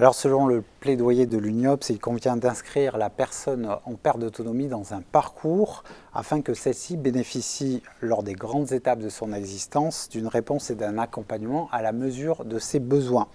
Alors selon le plaidoyer de l'UNIOPS, il convient d'inscrire la personne en perte d'autonomie dans un parcours afin que celle-ci bénéficie, lors des grandes étapes de son existence, d'une réponse et d'un accompagnement à la mesure de ses besoins.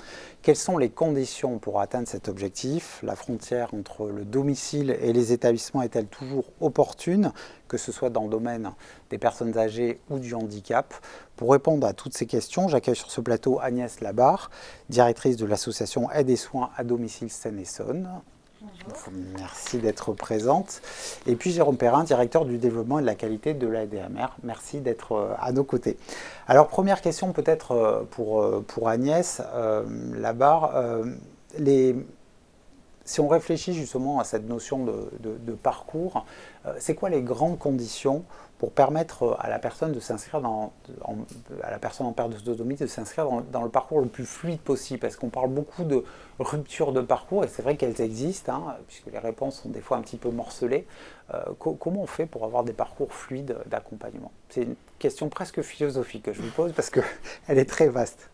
Quelles sont les conditions pour atteindre cet objectif? La frontière entre le domicile et les établissements est-elle toujours opportune, que ce soit dans le domaine des personnes âgées ou du handicap? Pour répondre à toutes ces questions, j'accueille sur ce plateau Agnès Labarre, directrice de l'association Aide et Soins à domicile Seine-Essonne. Merci d'être présente. Et puis Jérôme Perrin, directeur du développement et de la qualité de l'ADMR. Merci d'être à nos côtés. Alors première question peut-être pour Agnès Labarre. Si on réfléchit justement à cette notion de parcours, c'est quoi les grandes conditions pour permettre à la personne de s'inscrire à la personne en perte d'autonomie de s'inscrire dans le parcours le plus fluide possible? Parce qu'on parle beaucoup de rupture de parcours, et c'est vrai qu'elles existent, puisque les réponses sont des fois un petit peu morcelées. Comment on fait pour avoir des parcours fluides d'accompagnement? C'est une question presque philosophique que je vous pose, parce qu'elle est très vaste.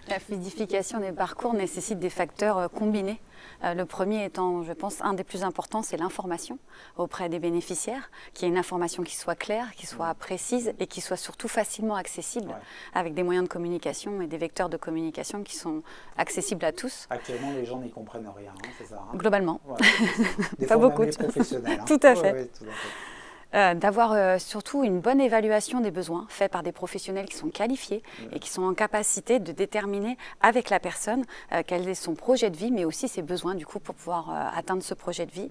La fluidification des parcours nécessite des facteurs combinés. Le premier étant, je pense, un des plus importants, c'est l'information auprès des bénéficiaires, qu'il y ait une information qui soit claire, qui soit précise et qui soit surtout facilement accessible, avec des moyens de communication et des vecteurs de communication qui sont accessibles à tous. Actuellement, les gens n'y comprennent rien, c'est ça? Globalement. Des Pas fois, beaucoup. Même les professionnels. Tout à fait. Ouais, tout à fait. D'avoir surtout une bonne évaluation des besoins faite par des professionnels qui sont qualifiés et qui sont en capacité de déterminer avec la personne quel est son projet de vie, mais aussi ses besoins du coup pour pouvoir atteindre ce projet de vie.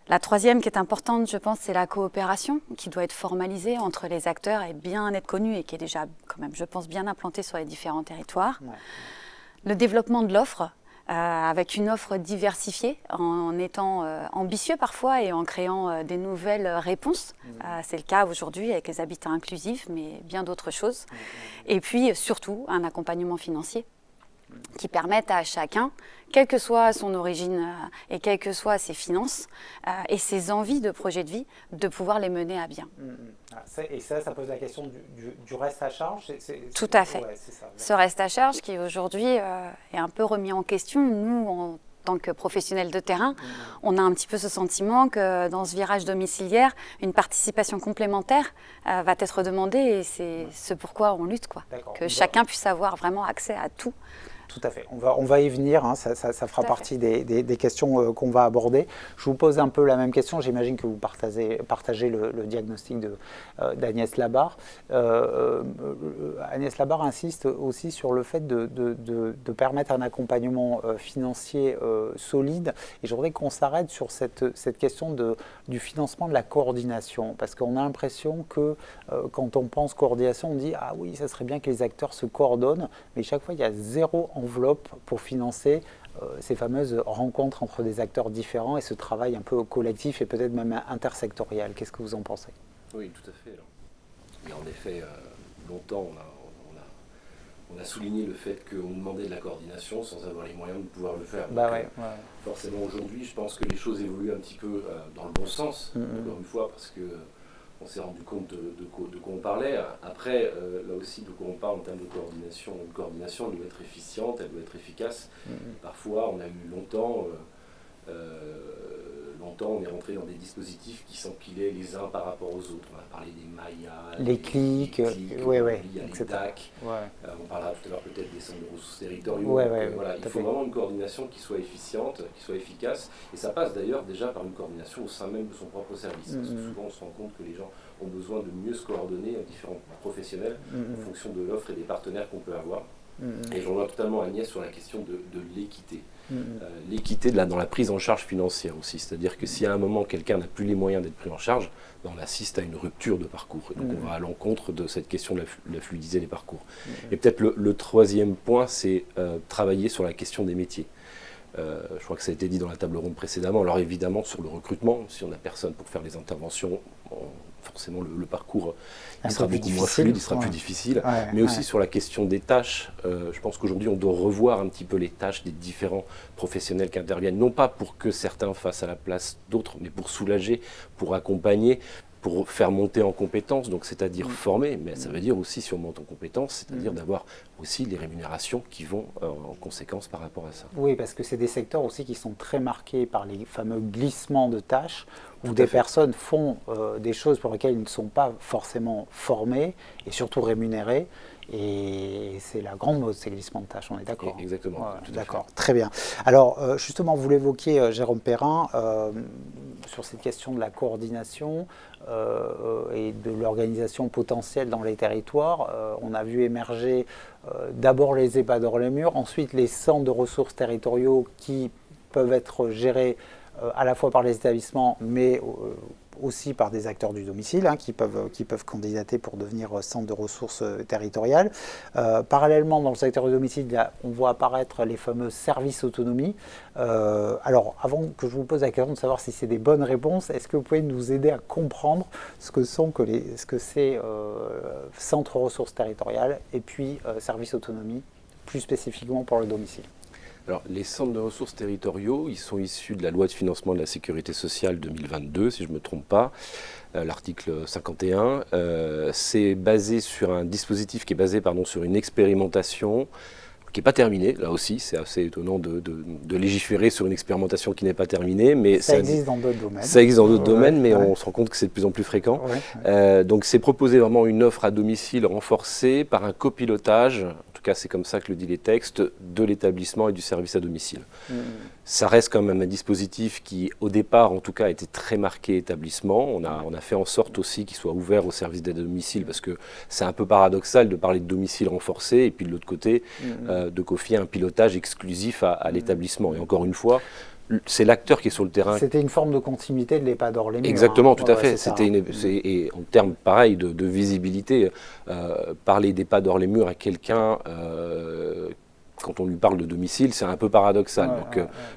La troisième qui est importante, je pense, c'est la coopération qui doit être formalisée entre les acteurs et bien être connue et qui est déjà quand même, je pense, bien implantée sur les différents territoires. Le développement de l'offre. Avec une offre diversifiée, en étant ambitieux parfois et en créant des nouvelles réponses. C'est le cas aujourd'hui avec les habitats inclusifs, mais bien d'autres choses. Et puis surtout, un accompagnement financier qui permette à chacun, quelle que soit son origine et quelles que soient ses finances et ses envies de projet de vie, de pouvoir les mener à bien. Et ça pose la question du reste à charge? Tout à fait. Ouais, c'est ça. Ce reste à charge qui aujourd'hui est un peu remis en question. Nous, en tant que professionnels de terrain, on a un petit peu ce sentiment que dans ce virage domiciliaire, une participation complémentaire va être demandée et c'est ce pourquoi on lutte, quoi. Que chacun puisse avoir vraiment accès à tout. Tout à fait. On va y venir, ça fera partie des questions qu'on va aborder. Je vous pose un peu la même question. J'imagine que vous partagez le diagnostic d'Agnès Labarre. Agnès Labarre insiste aussi sur le fait de permettre un accompagnement financier solide. Et je voudrais qu'on s'arrête sur cette question du financement de la coordination. Parce qu'on a l'impression que quand on pense coordination, on dit « Ah oui, ça serait bien que les acteurs se coordonnent ». Mais chaque fois, il y a zéro enveloppe pour financer ces fameuses rencontres entre des acteurs différents et ce travail un peu collectif et peut-être même intersectoriel. Qu'est-ce que vous en pensez? Oui, tout à fait. Et en effet, longtemps, on a souligné le fait qu'on demandait de la coordination sans avoir les moyens de pouvoir le faire. Forcément, aujourd'hui, je pense que les choses évoluent un petit peu dans le bon sens, encore une fois, parce que on s'est rendu compte de quoi on parlait. Après, là aussi, de quoi on parle en termes de coordination. Une coordination, elle doit être efficiente, elle doit être efficace. Parfois, on a eu longtemps, on est rentré dans des dispositifs qui s'empilaient les uns par rapport aux autres. On a parlé des Maya, les clics, les DAC. On parlera tout à l'heure peut-être des centres de ressources territoriaux. Il faut vraiment une coordination qui soit efficiente, qui soit efficace. Et ça passe d'ailleurs déjà par une coordination au sein même de son propre service. Parce que souvent, on se rend compte que les gens ont besoin de mieux se coordonner à différents professionnels en fonction de l'offre et des partenaires qu'on peut avoir. Et je reviens totalement à Agnès sur la question de l'équité. L'équité dans la prise en charge financière aussi. C'est-à-dire que si à un moment quelqu'un n'a plus les moyens d'être pris en charge, on assiste à une rupture de parcours. Et donc on va à l'encontre de cette question de la fluidité des parcours. Et peut-être le troisième point, c'est travailler sur la question des métiers. Je crois que ça a été dit dans la table ronde précédemment. Alors évidemment, sur le recrutement, si on n'a personne pour faire les interventions, forcément le parcours il sera beaucoup moins fluide, il sera plus difficile. Mais aussi sur la question des tâches, je pense qu'aujourd'hui on doit revoir un petit peu les tâches des différents professionnels qui interviennent, non pas pour que certains fassent à la place d'autres, mais pour soulager, pour accompagner, pour faire monter en compétences, donc c'est-à-dire former, mais ça veut dire aussi si on monte en compétences, c'est-à-dire d'avoir aussi les rémunérations qui vont en conséquence par rapport à ça. Oui, parce que c'est des secteurs aussi qui sont très marqués par les fameux glissements de tâches, où des personnes font des choses pour lesquelles ils ne sont pas forcément formés et surtout rémunérés. Et c'est la grande mode, ces glissements de tâches, on est d'accord. Exactement. D'accord, très bien. Alors, justement, vous l'évoquiez, Jérôme Perrin, sur cette question de la coordination et de l'organisation potentielle dans les territoires. On a vu émerger d'abord les EHPAD hors les murs, ensuite les centres de ressources territoriaux qui peuvent être gérés à la fois par les établissements, mais aussi par des acteurs du domicile qui peuvent candidater pour devenir centre de ressources territoriales. Parallèlement, dans le secteur du domicile, là, on voit apparaître les fameux services autonomie. Alors, avant que je vous pose la question de savoir si c'est des bonnes réponses, est-ce que vous pouvez nous aider à comprendre ce que c'est centre ressources territoriales et puis services autonomie, plus spécifiquement pour le domicile? Alors, les centres de ressources territoriaux, ils sont issus de la loi de financement de la sécurité sociale 2022, si je ne me trompe pas, l'article 51. C'est basé sur un dispositif qui est basé sur une expérimentation qui n'est pas terminée. Là aussi, c'est assez étonnant de légiférer sur une expérimentation qui n'est pas terminée. Mais ça existe dans d'autres domaines. Ça existe dans d'autres domaines, mais on se rend compte que c'est de plus en plus fréquent. Donc, c'est proposer vraiment une offre à domicile renforcée par un copilotage. En tout cas, c'est comme ça que le disent les textes, de l'établissement et du service à domicile. Ça reste quand même un dispositif qui, au départ, en tout cas, a été très marqué établissement. On a fait en sorte aussi qu'il soit ouvert au service d'aide à domicile, parce que c'est un peu paradoxal de parler de domicile renforcé, et puis de l'autre côté, de confier un pilotage exclusif à l'établissement. Et encore une fois, c'est l'acteur qui est sur le terrain. C'était une forme de continuité de l'EHPAD hors les murs. Exactement, tout à fait. Et en termes pareil de visibilité, parler d'EHPAD hors les murs à quelqu'un, quand on lui parle de domicile, c'est un peu paradoxal.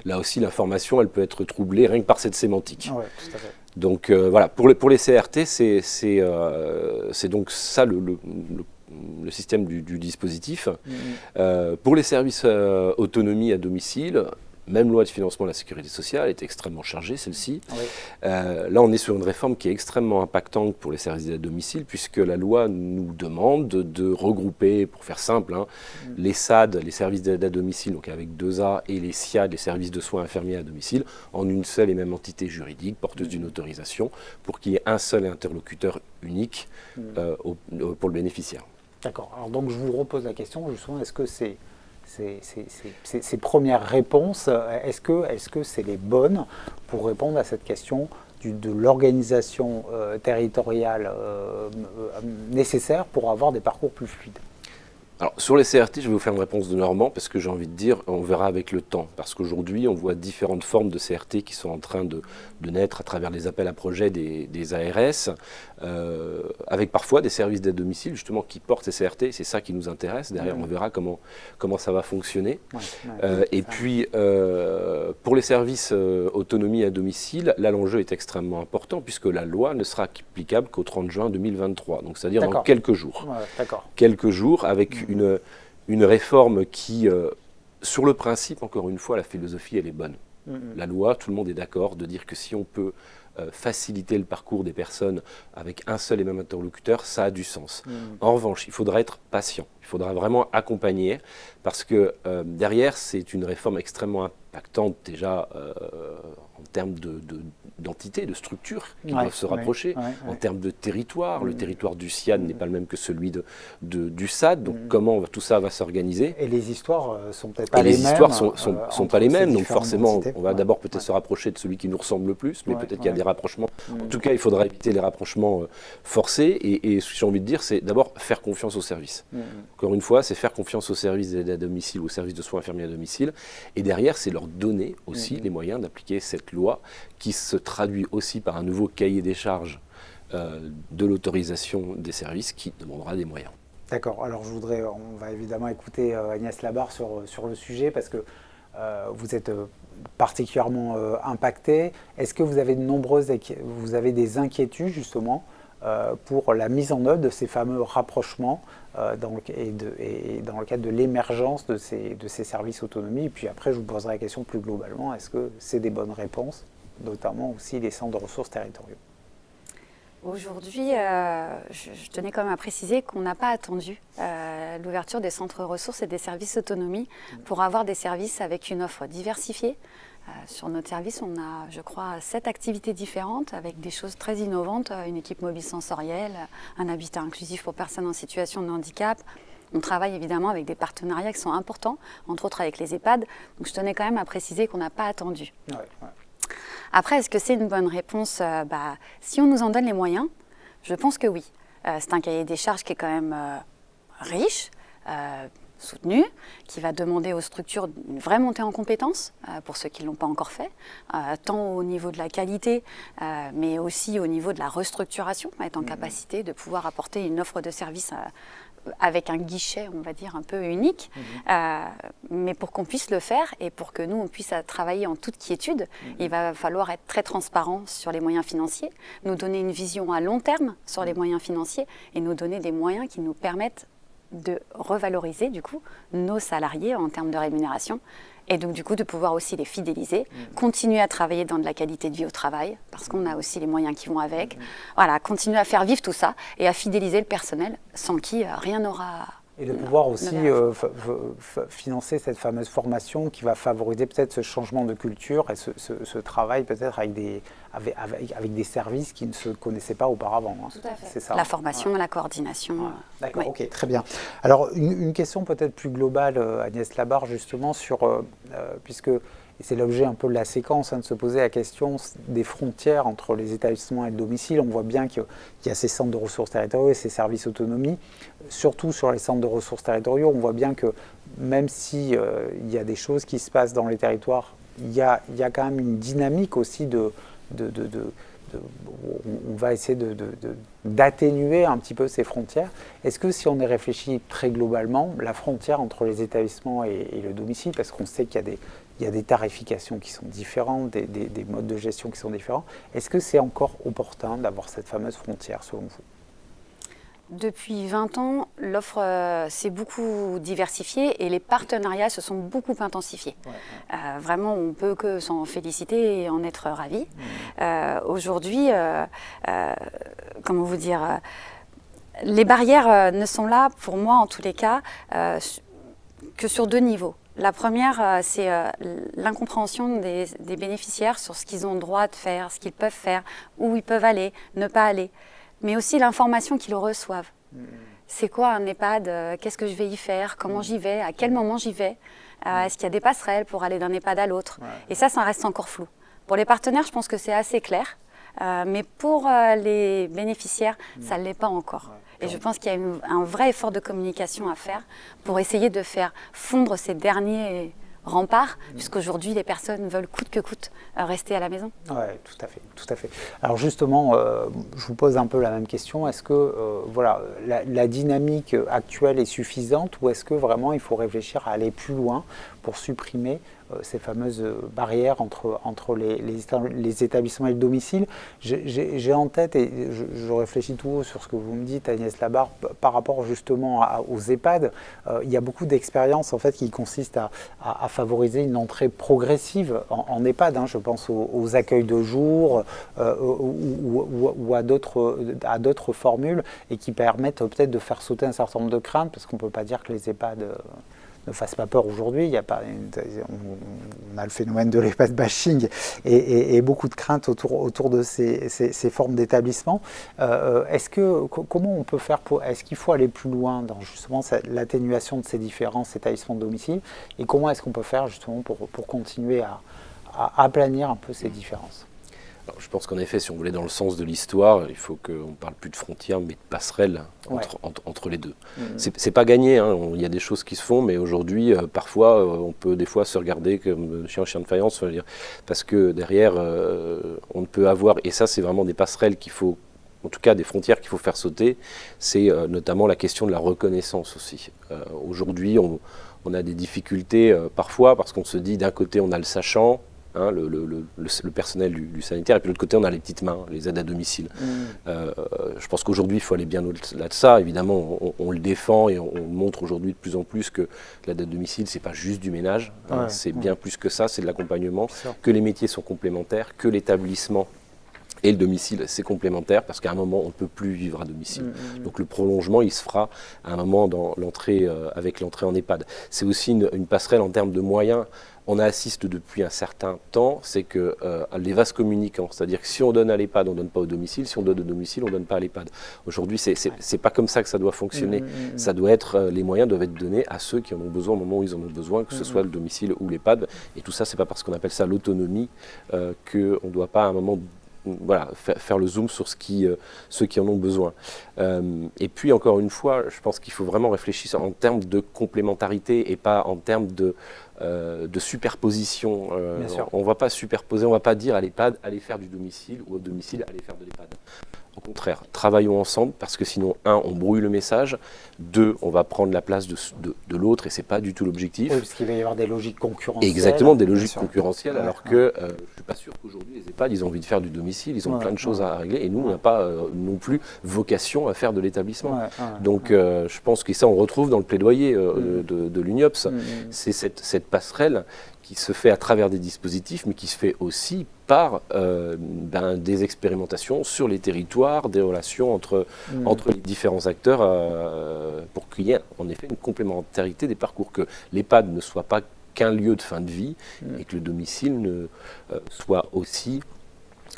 Là aussi, l'information, elle peut être troublée rien que par cette sémantique. Tout à fait. Donc voilà, pour les CRT, c'est donc ça le système du dispositif. Pour les services autonomie à domicile, même loi de financement de la sécurité sociale est extrêmement chargée, celle-ci. Là, on est sur une réforme qui est extrêmement impactante pour les services d'aide à domicile, puisque la loi nous demande de regrouper, pour faire simple, les SAD, les services d'aide à domicile, donc avec 2 A, et les SIAD, les services de soins infirmiers à domicile, en une seule et même entité juridique, porteuse d'une autorisation, pour qu'il y ait un seul interlocuteur unique pour le bénéficiaire. D'accord. Alors donc, je vous repose la question, justement, est-ce que ces premières réponses, est-ce que c'est les bonnes pour répondre à cette question de l'organisation territoriale nécessaire pour avoir des parcours plus fluides? Alors, sur les CRT, je vais vous faire une réponse de Normand, parce que j'ai envie de dire, on verra avec le temps. Parce qu'aujourd'hui, on voit différentes formes de CRT qui sont en train de naître à travers les appels à projets des ARS, avec parfois des services d'aide à domicile, justement, qui portent ces CRT. C'est ça qui nous intéresse. Derrière, on verra comment ça va fonctionner. Et puis, pour les services autonomie à domicile, là, l'enjeu est extrêmement important, puisque la loi ne sera applicable qu'au 30 juin 2023. Donc, c'est-à-dire dans quelques jours. Quelques jours, avec une réforme qui, sur le principe, encore une fois, la philosophie, elle est bonne. La loi, tout le monde est d'accord de dire que si on peut faciliter le parcours des personnes avec un seul et même interlocuteur, ça a du sens. En revanche, il faudra être patient. Il faudra vraiment accompagner, parce que derrière, c'est une réforme extrêmement impactante déjà en termes d'entités, de structures qui doivent se rapprocher, en termes de territoire. Le territoire du SIAD n'est pas le même que celui du SAD, donc comment tout ça va s'organiser. Et les histoires sont peut-être pas les mêmes. Les histoires sont pas les mêmes, donc forcément, on va d'abord peut-être se rapprocher de celui qui nous ressemble le plus, mais peut-être qu'il y a des rapprochements. En tout cas, il faudra éviter les rapprochements forcés, et ce que j'ai envie de dire, c'est d'abord faire confiance au service. Encore une fois, c'est faire confiance aux services d'aide à domicile, aux services de soins infirmiers à domicile, et derrière, c'est leur donner aussi les moyens d'appliquer cette loi qui se traduit aussi par un nouveau cahier des charges de l'autorisation des services qui demandera des moyens. D'accord. Alors on va évidemment écouter Agnès Labarre sur le sujet, parce que vous êtes particulièrement impacté. Est-ce que vous avez des inquiétudes justement pour la mise en œuvre de ces fameux rapprochements dans le cadre de l'émergence de ces services autonomie? Et puis après, je vous poserai la question plus globalement, est-ce que c'est des bonnes réponses, notamment aussi les centres de ressources territoriaux? Aujourd'hui, je tenais quand même à préciser qu'on n'a pas attendu l'ouverture des centres ressources et des services autonomie pour avoir des services avec une offre diversifiée. Sur notre service, on a, je crois, 7 activités différentes avec des choses très innovantes, une équipe mobile sensorielle, un habitat inclusif pour personnes en situation de handicap. On travaille évidemment avec des partenariats qui sont importants, entre autres avec les EHPAD. Donc je tenais quand même à préciser qu'on n'a pas attendu. Ouais. Après, est-ce que c'est une bonne réponse? Si on nous en donne les moyens, je pense que oui. C'est un cahier des charges qui est quand même riche, soutenu, qui va demander aux structures une vraie montée en compétences, pour ceux qui ne l'ont pas encore fait, tant au niveau de la qualité, mais aussi au niveau de la restructuration, être en capacité de pouvoir apporter une offre de service avec un guichet, on va dire, un peu unique, mais pour qu'on puisse le faire et pour que nous, on puisse travailler en toute quiétude, il va falloir être très transparent sur les moyens financiers, nous donner une vision à long terme sur les moyens financiers et nous donner des moyens qui nous permettent de revaloriser, du coup, nos salariés en termes de rémunération et donc, du coup, de pouvoir aussi les fidéliser, continuer à travailler dans de la qualité de vie au travail, parce qu'on a aussi les moyens qui vont avec. Voilà, continuer à faire vivre tout ça et à fidéliser le personnel, sans qui rien n'aura... Et de pouvoir aussi financer cette fameuse formation qui va favoriser peut-être ce changement de culture et ce travail peut-être avec des services qui ne se connaissaient pas auparavant. Tout à fait. C'est ça. La formation, la coordination. D'accord, ok, très bien. Alors une question peut-être plus globale, Agnès Labarre, justement, puisque et c'est l'objet un peu de la séquence, de se poser la question des frontières entre les établissements et le domicile. On voit bien qu'il y a ces centres de ressources territoriaux et ces services autonomie. Surtout sur les centres de ressources territoriaux, on voit bien que même s'il y a des choses qui se passent dans les territoires, il y a quand même une dynamique aussi on va essayer d'atténuer un petit peu ces frontières. Est-ce que si on y réfléchit très globalement, la frontière entre les établissements et le domicile, parce qu'on sait qu'il y a des tarifications qui sont différentes, des modes de gestion qui sont différents, est-ce que c'est encore opportun d'avoir cette fameuse frontière selon vous ? Depuis 20 ans, l'offre s'est beaucoup diversifiée et les partenariats se sont beaucoup intensifiés. Vraiment, on ne peut que s'en féliciter et en être ravis. Aujourd'hui, comment vous dire, les barrières ne sont là, pour moi en tous les cas, que sur 2 niveaux. La première, c'est l'incompréhension des bénéficiaires sur ce qu'ils ont le droit de faire, ce qu'ils peuvent faire, où ils peuvent aller, ne pas aller. Mais aussi l'information qu'ils reçoivent. C'est quoi un EHPAD? Qu'est-ce que je vais y faire? Comment j'y vais? À quel moment j'y vais? Est-ce qu'il y a des passerelles pour aller d'un EHPAD à l'autre? Et ça reste encore flou. Pour les partenaires, je pense que c'est assez clair. Mais pour les bénéficiaires, ça ne l'est pas encore. Et je pense qu'il y a un vrai effort de communication à faire pour essayer de faire fondre ces derniers rempart, puisqu'aujourd'hui les personnes veulent coûte que coûte rester à la maison. Oui, tout à fait. Alors justement, je vous pose un peu la même question. Est-ce que la dynamique actuelle est suffisante ou est-ce que vraiment il faut réfléchir à aller plus loin pour supprimer ces fameuses barrières entre les établissements et le domicile? J'ai en tête, et je réfléchis tout haut sur ce que vous me dites, Agnès Labarre, par rapport justement aux EHPAD, il y a beaucoup d'expériences en fait, qui consistent à favoriser une entrée progressive en EHPAD. Je pense aux accueils de jour ou à d'autres formules et qui permettent peut-être de faire sauter un certain nombre de craintes, parce qu'on ne peut pas dire que les EHPAD ne fasse pas peur aujourd'hui. On a le phénomène de l'EHPAD bashing et beaucoup de craintes autour de ces formes d'établissement. Comment on peut faire est-ce qu'il faut aller plus loin dans justement l'atténuation de ces différents établissements de domicile, et comment est-ce qu'on peut faire justement pour continuer à aplanir un peu ces différences? Alors, je pense qu'en effet, si on voulait dans le sens de l'histoire, il faut qu'on ne parle plus de frontières, mais de passerelles entre les deux. C'est pas gagné, il y a des choses qui se font, mais aujourd'hui, parfois, on peut des fois se regarder comme chien de faïence, parce que derrière, on ne peut avoir, et ça c'est vraiment des passerelles qu'il faut, en tout cas des frontières qu'il faut faire sauter, c'est notamment la question de la reconnaissance aussi. Aujourd'hui, on a des difficultés parfois, parce qu'on se dit d'un côté on a le sachant, le personnel du sanitaire, et puis de l'autre côté on a les petites mains, les aides à domicile. Je pense qu'aujourd'hui il faut aller bien au-delà de ça. Évidemment on le défend et on montre aujourd'hui de plus en plus que l'aide à domicile c'est pas juste du ménage, c'est bien plus que ça, c'est de l'accompagnement, que les métiers sont complémentaires, que l'établissement Et le domicile, c'est complémentaire parce qu'à un moment, on ne peut plus vivre à domicile. Donc le prolongement, il se fera à un moment dans l'entrée, avec l'entrée en EHPAD. C'est aussi une passerelle en termes de moyens. On assiste depuis un certain temps, c'est que les vases communicants, c'est-à-dire que si on donne à l'EHPAD, on ne donne pas au domicile, si on donne au domicile, on ne donne pas à l'EHPAD. Aujourd'hui, c'est pas comme ça que ça doit fonctionner. Ça doit être, les moyens doivent être donnés à ceux qui en ont besoin au moment où ils en ont besoin, que ce soit le domicile ou l'EHPAD. Et tout ça, c'est pas parce qu'on appelle ça l'autonomie qu'on ne doit pas à un moment faire le zoom sur ceux qui en ont besoin. Et puis, encore une fois, je pense qu'il faut vraiment réfléchir en termes de complémentarité et pas en termes de superposition. On ne va pas superposer, on ne va pas dire à l'EHPAD, allez faire du domicile ou au domicile, allez faire de l'EHPAD. Au contraire, travaillons ensemble parce que sinon, on brouille le message, on va prendre la place de l'autre et ce n'est pas du tout l'objectif. Oui, parce qu'il va y avoir des logiques concurrentielles. Exactement, des logiques concurrentielles, alors que je ne suis pas sûr qu'aujourd'hui, les EHPAD, ils ont envie de faire du domicile, ils ont plein de choses à régler et nous, on n'a pas non plus vocation à faire de l'établissement. Donc, je pense que ça, on retrouve dans le plaidoyer de l'UNIOPS, c'est cette passerelle qui se fait à travers des dispositifs, mais qui se fait aussi par des expérimentations sur les territoires, des relations entre les différents acteurs, pour qu'il y ait en effet une complémentarité des parcours, que l'EHPAD ne soit pas qu'un lieu de fin de vie, et que le domicile soit aussi,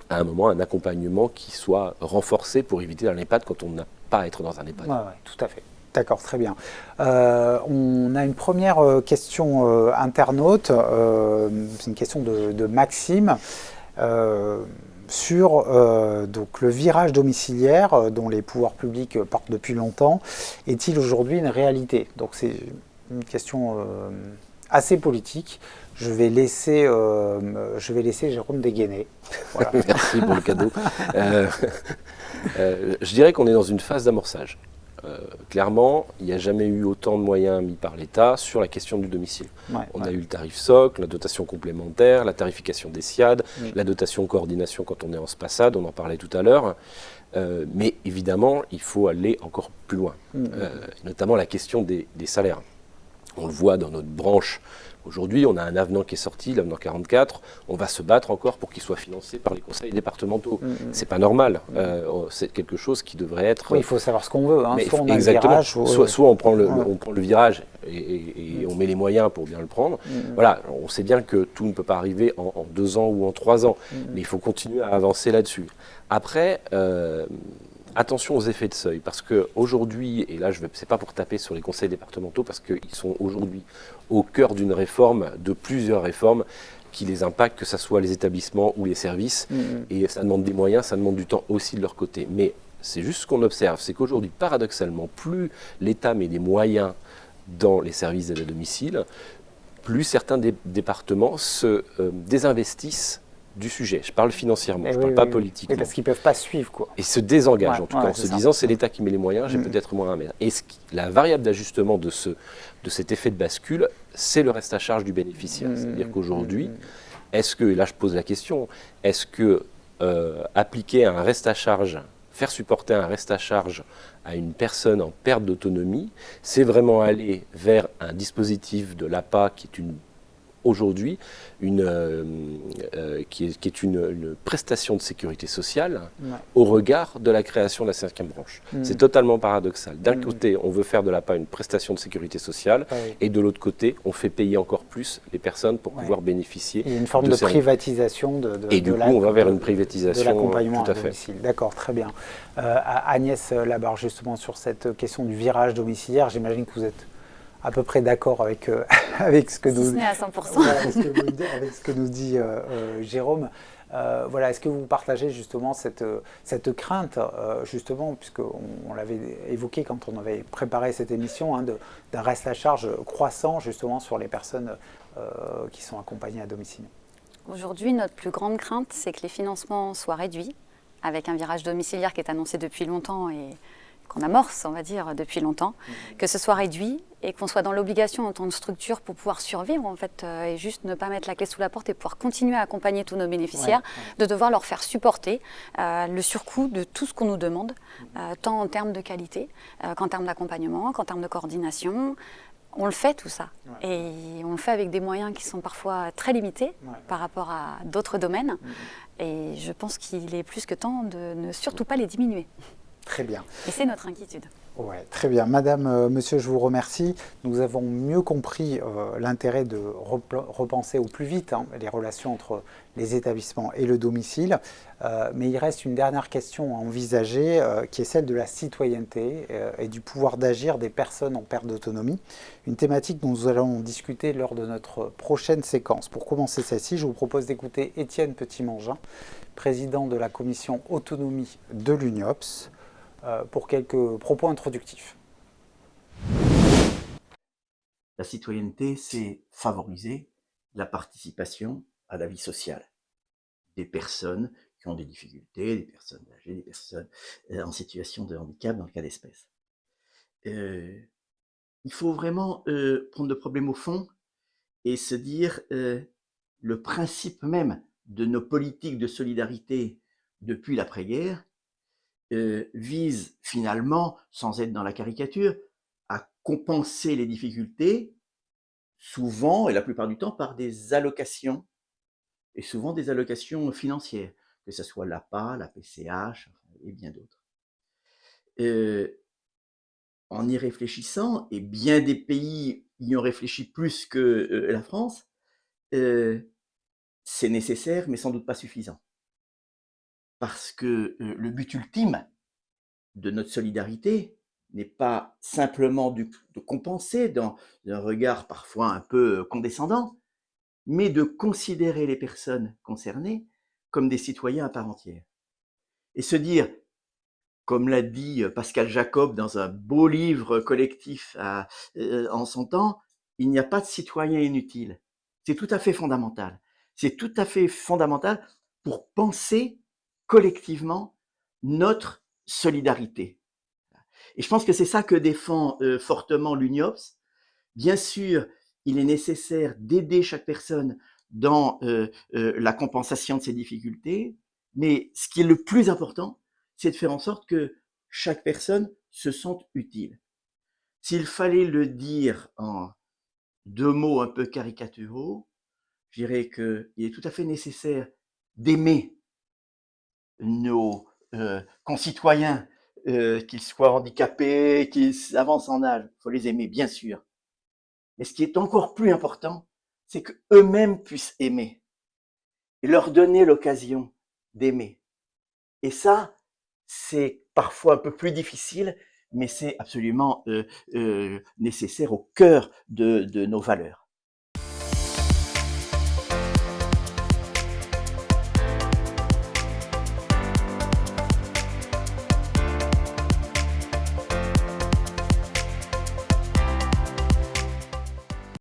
à un moment, un accompagnement qui soit renforcé pour éviter un EHPAD quand on n'a pas à être dans un EHPAD. Oui, tout à fait. D'accord, très bien. On a une première question internaute, c'est une question de Maxime, sur donc le virage domiciliaire dont les pouvoirs publics portent depuis longtemps. Est-il aujourd'hui une réalité? Donc c'est une question assez politique. Je vais laisser Jérôme dégainer. Voilà. Merci pour le cadeau. Je dirais qu'on est dans une phase d'amorçage. Clairement, il n'y a jamais eu autant de moyens mis par l'État sur la question du domicile. On a eu le tarif socle, la dotation complémentaire, la tarification des SIAD, la dotation coordination quand on est en SPASAD, on en parlait tout à l'heure. Mais évidemment, il faut aller encore plus loin, notamment la question des salaires. On le voit dans notre branche. Aujourd'hui, on a un avenant qui est sorti, l'avenant 44. On va se battre encore pour qu'il soit financé par les conseils départementaux. C'est pas normal. C'est quelque chose qui devrait être. Oui, il faut savoir ce qu'on veut. Hein. Soit on a exactement. le virage, soit on prend le virage et on met les moyens pour bien le prendre. Voilà, on sait bien que tout ne peut pas arriver en 2 ans ou en 3 ans, mais il faut continuer à avancer là-dessus. Après. Attention aux effets de seuil, parce qu'aujourd'hui, et là ce n'est pas pour taper sur les conseils départementaux, parce qu'ils sont aujourd'hui au cœur d'une réforme, de plusieurs réformes qui les impactent, que ce soit les établissements ou les services, et ça demande des moyens, ça demande du temps aussi de leur côté. Mais c'est juste ce qu'on observe, c'est qu'aujourd'hui, paradoxalement, plus l'État met des moyens dans les services d'aide à domicile, plus certains départements se désinvestissent du sujet. Je parle financièrement, je ne parle pas politiquement. Oui, parce qu'ils ne peuvent pas suivre, quoi. Et se désengagent, en tout cas, en se disant c'est l'État qui met les moyens, j'ai peut-être moins à mettre. Et la variable d'ajustement de cet effet de bascule, c'est le reste à charge du bénéficiaire. C'est-à-dire qu'aujourd'hui, est-ce que, et là je pose la question, est-ce que appliquer un reste à charge, faire supporter un reste à charge à une personne en perte d'autonomie, c'est vraiment aller vers un dispositif de l'APA qui est aujourd'hui qui est une prestation de sécurité sociale au regard de la création de la 5e branche. C'est totalement paradoxal. D'un côté, on veut faire de l'APA une prestation de sécurité sociale et de l'autre côté, on fait payer encore plus les personnes pour pouvoir bénéficier. Il y a une forme de privatisation et du coup, on va vers une privatisation de l'accompagnement tout à à domicile. D'accord, très bien. Agnès Labarre, justement, sur cette question du virage domiciliaire, j'imagine que vous êtes à peu près d'accord avec, avec ce que nous à 100%. Avec ce que nous dit Jérôme. Voilà, est-ce que vous partagez justement cette crainte, justement, puisqu'on l'avait évoqué quand on avait préparé cette émission, hein, d'un reste à charge croissant justement sur les personnes qui sont accompagnées à domicile? Aujourd'hui, notre plus grande crainte, c'est que les financements soient réduits, avec un virage domiciliaire qui est annoncé depuis longtemps et qu'on amorce, on va dire, depuis longtemps, que ce soit réduit et qu'on soit dans l'obligation en tant que structure pour pouvoir survivre, en fait, et juste ne pas mettre la clé sous la porte et pouvoir continuer à accompagner tous nos bénéficiaires, de devoir leur faire supporter le surcoût de tout ce qu'on nous demande, tant en termes de qualité qu'en termes d'accompagnement, qu'en termes de coordination. on le fait tout ça. Ouais. Et on le fait avec des moyens qui sont parfois très limités par rapport à d'autres domaines. Et je pense qu'il est plus que temps de ne surtout pas les diminuer. Très bien. Et c'est notre inquiétude. Ouais, très bien. Madame, monsieur, je vous remercie. Nous avons mieux compris l'intérêt de repenser au plus vite les relations entre les établissements et le domicile. Mais il reste une dernière question à envisager, qui est celle de la citoyenneté et du pouvoir d'agir des personnes en perte d'autonomie. Une thématique dont nous allons discuter lors de notre prochaine séquence. Pour commencer celle-ci, je vous propose d'écouter Étienne Petit-Mangin, président de la commission autonomie de l'UNIOPS, pour quelques propos introductifs. La citoyenneté, c'est favoriser la participation à la vie sociale des personnes qui ont des difficultés, des personnes âgées, des personnes en situation de handicap dans le cas d'espèce. Il faut vraiment prendre le problème au fond et se dire le principe même de nos politiques de solidarité depuis l'après-guerre vise finalement, sans être dans la caricature, à compenser les difficultés, souvent et la plupart du temps par des allocations, et souvent des allocations financières, que ce soit l'APA, la PCH et bien d'autres. En y réfléchissant, et bien des pays y ont réfléchi plus que la France, c'est nécessaire mais sans doute pas suffisant. Parce que le but ultime de notre solidarité n'est pas simplement de compenser dans un regard parfois un peu condescendant, mais de considérer les personnes concernées comme des citoyens à part entière. Et se dire, comme l'a dit Pascal Jacob dans un beau livre collectif en son temps, il n'y a pas de citoyen inutile. C'est tout à fait fondamental. C'est tout à fait fondamental pour penser collectivement notre solidarité. Et je pense que c'est ça que défend fortement l'UNIOPS. Bien sûr, il est nécessaire d'aider chaque personne dans la compensation de ses difficultés, mais ce qui est le plus important, c'est de faire en sorte que chaque personne se sente utile. S'il fallait le dire en 2 mots un peu caricaturaux, je dirais qu'il est tout à fait nécessaire d'aimer nos concitoyens, qu'ils soient handicapés, qu'ils avancent en âge. Il faut les aimer, bien sûr. Mais ce qui est encore plus important, c'est qu'eux-mêmes puissent aimer et leur donner l'occasion d'aimer. Et ça, c'est parfois un peu plus difficile, mais c'est absolument nécessaire au cœur de nos valeurs.